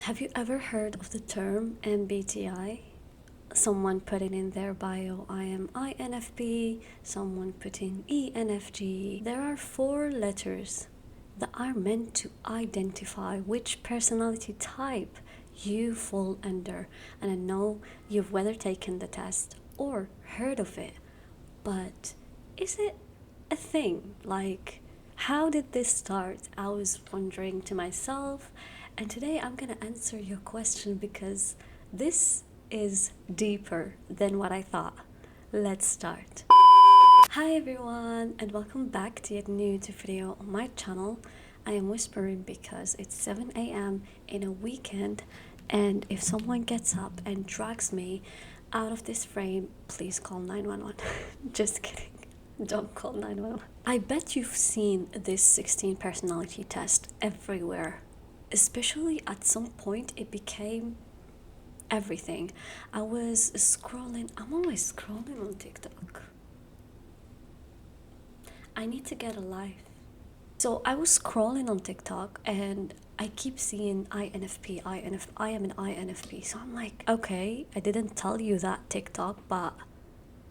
Have you ever heard of the term MBTI? Someone putting in their bio, I am INFP, someone putting ENFG. There are 4 letters that are meant to identify which personality type you fall under. And I know you've whether taken the test or heard of it, but is it a thing? Like, how did this start? I was wondering to myself, and today I'm gonna answer your question because this is deeper than what I thought. Let's start. Hi everyone, and welcome back to yet new video on my channel. I am whispering because it's 7 a.m. in a weekend, and if someone gets up and drags me out of this frame, please call 911. Just kidding. Don't call 911. I bet you've seen this 16 personality test everywhere. Especially at some point it became everything. I'm always scrolling on TikTok. I need to get a life. So I was scrolling on TikTok and I keep seeing INFP. I am an INFP. So I'm like, okay, I didn't tell you that, TikTok, but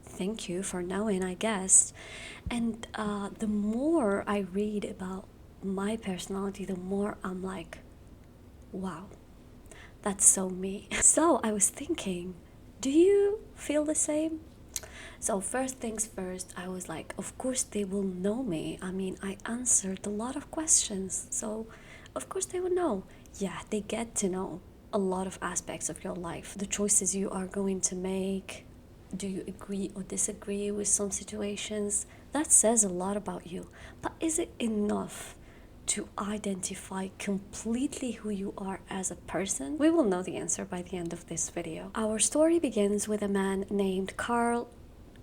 thank you for knowing, I guess. And the more I read about my personality, the more I'm like, wow, that's so me. So I was thinking, do you feel the same? So first things first, I was like, of course they will know me. I mean, I answered a lot of questions, so of course they will know. Yeah, they get to know a lot of aspects of your life, the choices you are going to make. Do you agree or disagree with some situations? That says a lot about you. But is it enough to identify completely who you are as a person? We will know the answer by the end of this video. Our story begins with a man named Carl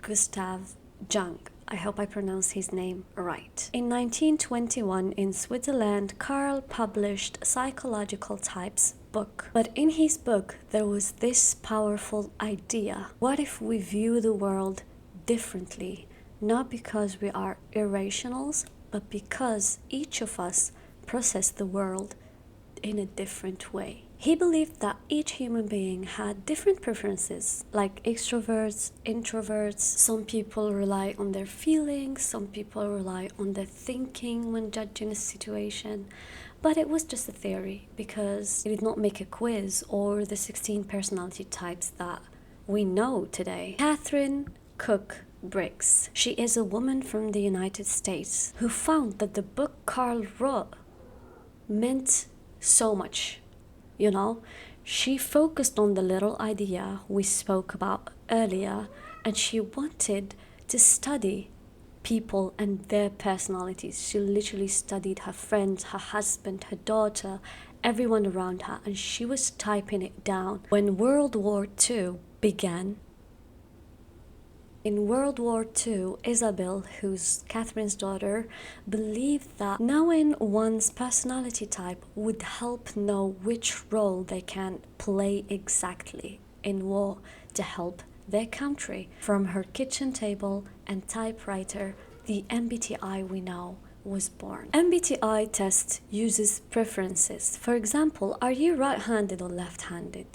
Gustav Jung. I hope I pronounced his name right. In 1921 in Switzerland, Carl published Psychological Types book. But in his book, there was this powerful idea. What if we view the world differently? Not because we are irrationals, but because each of us process the world in a different way. He believed that each human being had different preferences, like extroverts, introverts. Some people rely on their feelings, some people rely on their thinking when judging a situation. But it was just a theory because he did not make a quiz or the 16 personality types that we know today. Catherine Cook Briggs. She is a woman from the United States who found that the book Carl wrote meant so much. You know, she focused on the little idea we spoke about earlier, and she wanted to study people and their personalities. She literally studied her friends, her husband, her daughter, everyone around her, and she was typing it down. When World War II began, in World War II, Isabel, who's Catherine's daughter, believed that knowing one's personality type would help know which role they can play exactly in war to help their country. From her kitchen table and typewriter, the MBTI we know was born. MBTI test uses preferences. For example, are you right-handed or left-handed?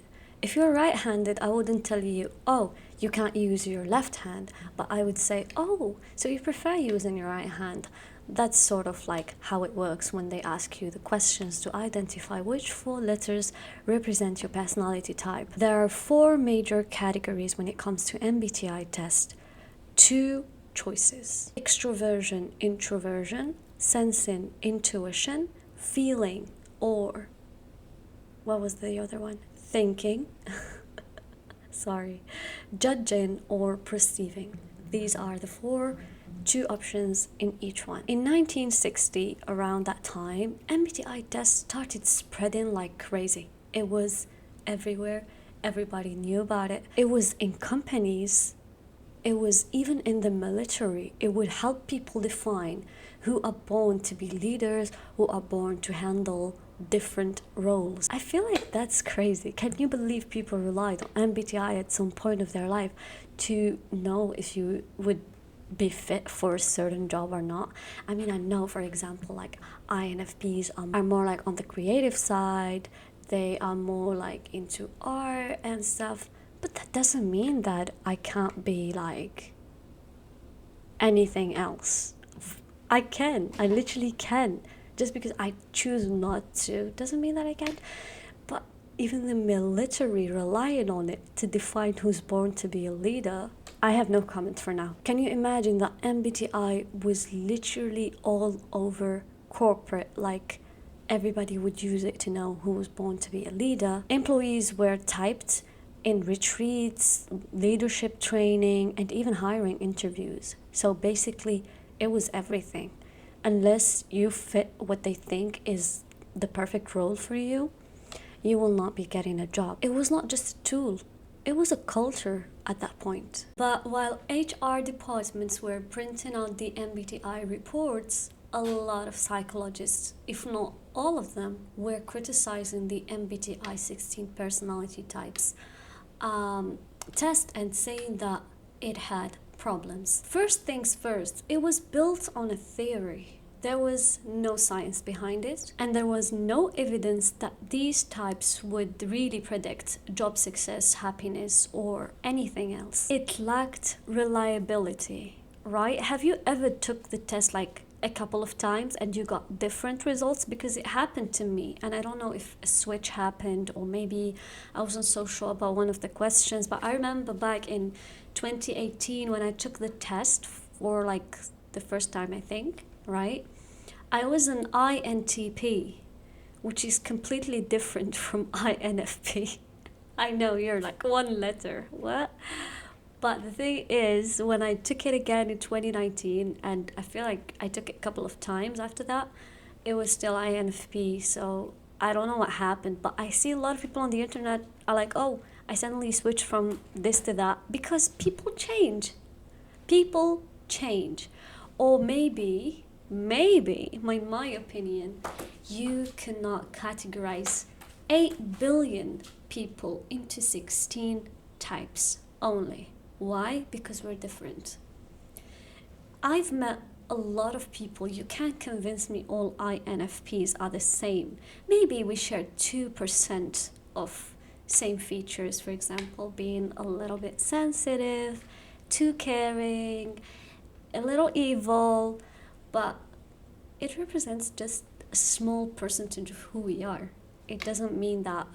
If you're right-handed, I wouldn't tell you, oh, you can't use your left hand, but I would say, oh, so you prefer using your right hand. That's sort of like how it works when they ask you the questions to identify which 4 letters represent your personality type. There are 4 major categories when it comes to MBTI test. 2 choices: extroversion, introversion, sensing, intuition, feeling, or what was the other one? Thinking, sorry, judging or perceiving. These are the 2 options in each one. In 1960, around that time, MBTI tests started spreading like crazy. It was everywhere. Everybody knew about it. It was in companies. It was even in the military. It would help people define who are born to be leaders, who are born to handle different roles. I feel like that's crazy. Can you believe people relied on MBTI at some point of their life to know if you would be fit for a certain job or not? I mean, I know, for example, like INFPs are more like on the creative side. they are more like into art and stuff. But that doesn't mean that I can't be like anything else. I literally can. Just because I choose not to doesn't mean that I can't. But even the military relying on it to define who's born to be a leader. I have no comment for now. Can you imagine that MBTI was literally all over corporate, like everybody would use it to know who was born to be a leader? Employees were typed in retreats, leadership training, and even hiring interviews. So basically, it was everything. Unless you fit what they think is the perfect role for you, you will not be getting a job. It was not just a tool, it was a culture at that point. But while HR departments were printing out the MBTI reports, a lot of psychologists, if not all of them, were criticizing the MBTI 16 personality types test and saying that it had problems. First things first, it was built on a theory. There was no science behind it, and there was no evidence that these types would really predict job success, happiness, or anything else. It lacked reliability, right? Have you ever took the test like a couple of times and you got different results? Because it happened to me, and I don't know if a switch happened or maybe I wasn't so sure about one of the questions, but I remember back in 2018 when I took the test for like the first time, I think, right? I was an INTP, which is completely different from INFP. I know you're like one letter, what? But the thing is, when I took it again in 2019, and I feel like I took it a couple of times after that, it was still INFP. So I don't know what happened, but I see a lot of people on the internet are like, oh, I suddenly switched from this to that, because people change. People change. Or maybe, in my opinion, you cannot categorize 8 billion people into 16 types only. Why? Because we're different. I've met a lot of people. You can't convince me all INFPs are the same. Maybe we share 2% of same features, for example, being a little bit sensitive, too caring, a little evil, but it represents just a small percentage of who we are. It doesn't mean that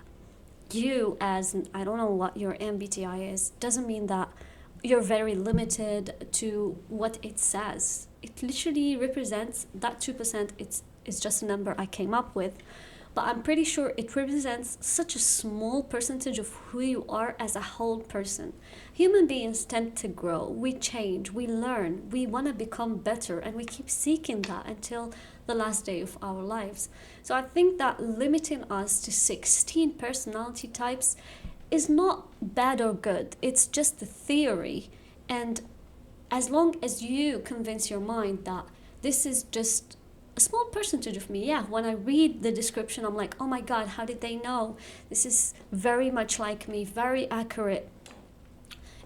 you, as I don't know what your MBTI is, doesn't mean that you're very limited to what it says. It literally represents that 2%. It's just a number I came up with, but I'm pretty sure it represents such a small percentage of who you are as a whole person. Human beings tend to grow, we change, we learn, we want to become better, and we keep seeking that until the last day of our lives. So I think that limiting us to 16 personality types is not bad or good. It's just a theory. And as long as you convince your mind that this is just a small percentage of me, yeah, when I read the description, I'm like, oh my God, how did they know? This is very much like me, very accurate.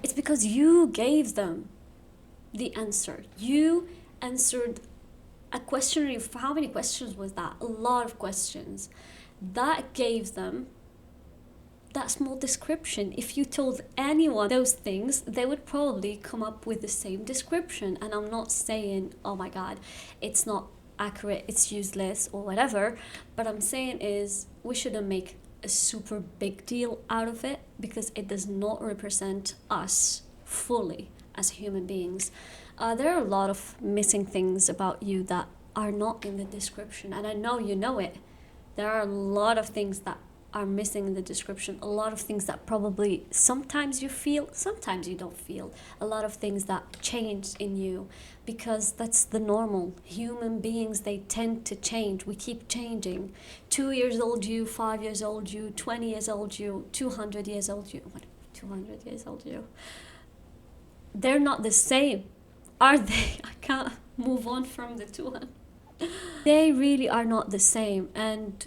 It's because you gave them the answer. You answered a questionnaire of how many questions was that? A lot of questions. That gave them that small description. If you told anyone those things, they would probably come up with the same description. And I'm not saying, oh my God, it's not accurate, it's useless or whatever, but I'm saying is we shouldn't make a super big deal out of it, because it does not represent us fully as human beings. There are a lot of missing things about you that are not in the description, and I know you know it. There are a lot of things that are missing in the description, a lot of things that probably sometimes you feel, sometimes you don't feel, a lot of things that change in you, because that's the normal. Human beings, they tend to change. We keep changing. 2 years old you, 5 years old you, 20 years old you, 200 years old you. What, 200 years old you? They're not the same, are they? I can't move on from the 200. They really are not the same, and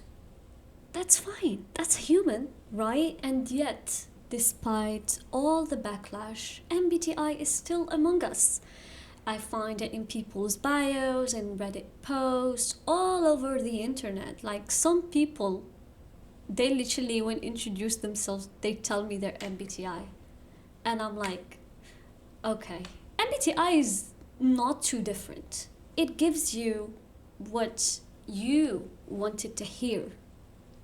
that's fine. That's human, right? And yet, despite all the backlash, MBTI is still among us. I find it in people's bios and Reddit posts all over the internet. Like, some people they literally, when introduce themselves, they tell me their MBTI. And I'm like, okay. MBTI is not too different. It gives you what you wanted to hear,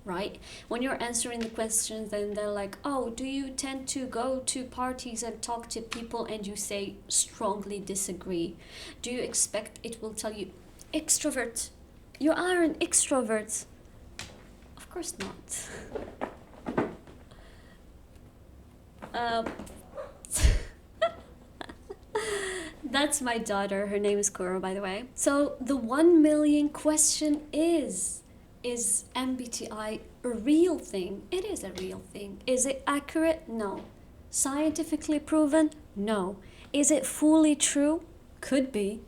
right? When you're answering the questions, then they're like, oh, do you tend to go to parties and talk to people? And you say, strongly disagree. Do you expect it will tell you, extrovert? You are an extrovert. Of course not. That's my daughter. Her name is Kuro, by the way. So the 1 million question is MBTI a real thing? It is a real thing. Is it accurate? No. Scientifically proven? No. Is it fully true? Could be.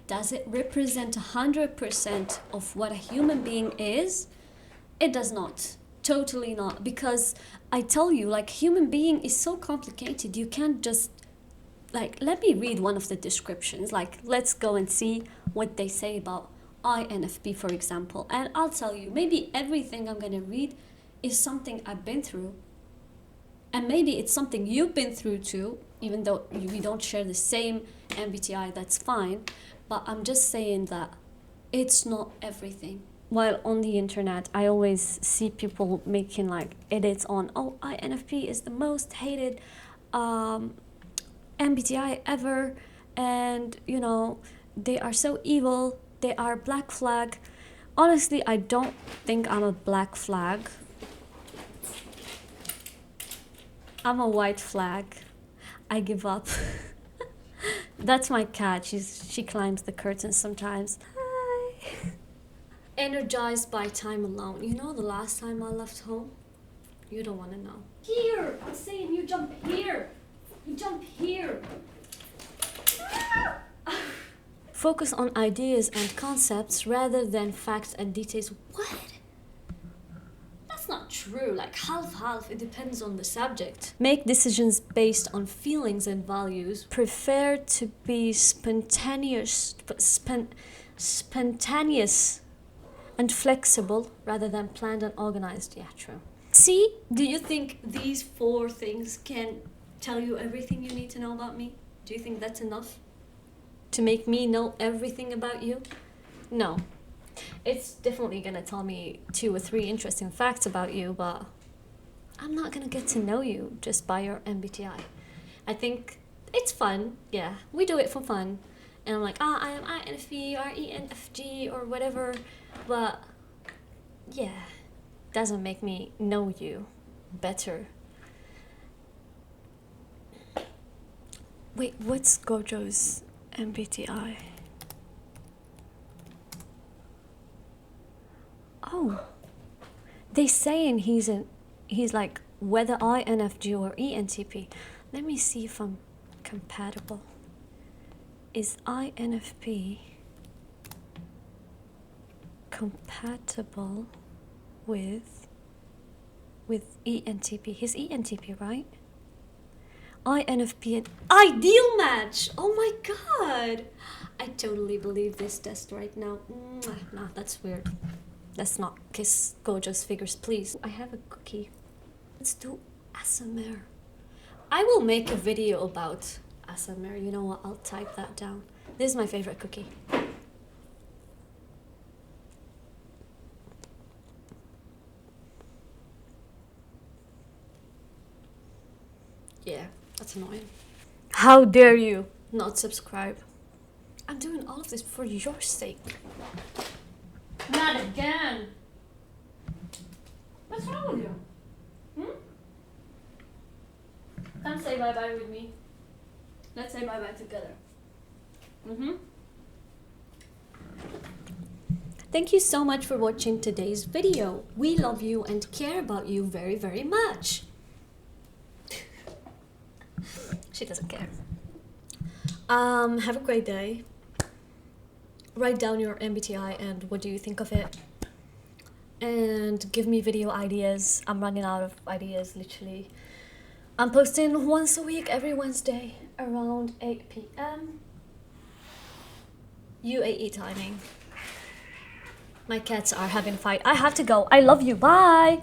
Does it represent 100% of what a human being is? It does not. Totally not. Because I tell you, like, human being is so complicated. You can't just, like, let me read one of the descriptions. Like, let's go and see what they say about INFP, for example. And I'll tell you, maybe everything I'm going to read is something I've been through. And maybe it's something you've been through too, even though we don't share the same MBTI, that's fine. But I'm just saying that it's not everything. While on the internet, I always see people making like edits on, oh, INFP is the most hated MBTI ever. And, you know, they are so evil. They are black flag. Honestly, I don't think I'm a black flag. I'm a white flag. I give up. That's my cat. She climbs the curtains sometimes. Hi. Energized by time alone. You know the last time I left home? You don't want to know. Here! I'm saying you jump here! You jump here! Focus on ideas and concepts rather than facts and details. What? That's not true. Like half-half, it depends on the subject. Make decisions based on feelings and values. Prefer to be spontaneous and flexible rather than planned and organized. Yeah, true. See, do you think these 4 things can tell you everything you need to know about me? Do you think that's enough to make me know everything about you? No. It's definitely gonna tell me 2 or 3 interesting facts about you, but I'm not gonna get to know you just by your MBTI. I think it's fun. Yeah, we do it for fun. And I'm like, I am INFP or ENFG or whatever. But yeah, doesn't make me know you better. Wait, what's Gojo's MBTI? Oh, they saying he's like whether INFJ or ENTP. Let me see if I'm compatible. Is INFP compatible with ENTP? He's ENTP, right? INFP and ideal match. Oh my god, I totally believe this test right now. Nah, that's weird. Let's not kiss Gojo's figures, please. I have a cookie. Let's do ASMR. I will make a video about ASMR. You know what? I'll type that down. This is my favorite cookie. Yeah, that's annoying. How dare you not subscribe? I'm doing all of this for your sake. Not again. What's wrong with you? Come say bye-bye with me. Let's say bye-bye together. Thank you so much for watching today's video. We love you and care about you very, very much. She doesn't care. Have a great day. Write down your MBTI and what do you think of it. And give me video ideas. I'm running out of ideas, literally. I'm posting once a week, every Wednesday, around 8 p.m. UAE timing. My cats are having a fight. I have to go. I love you. Bye.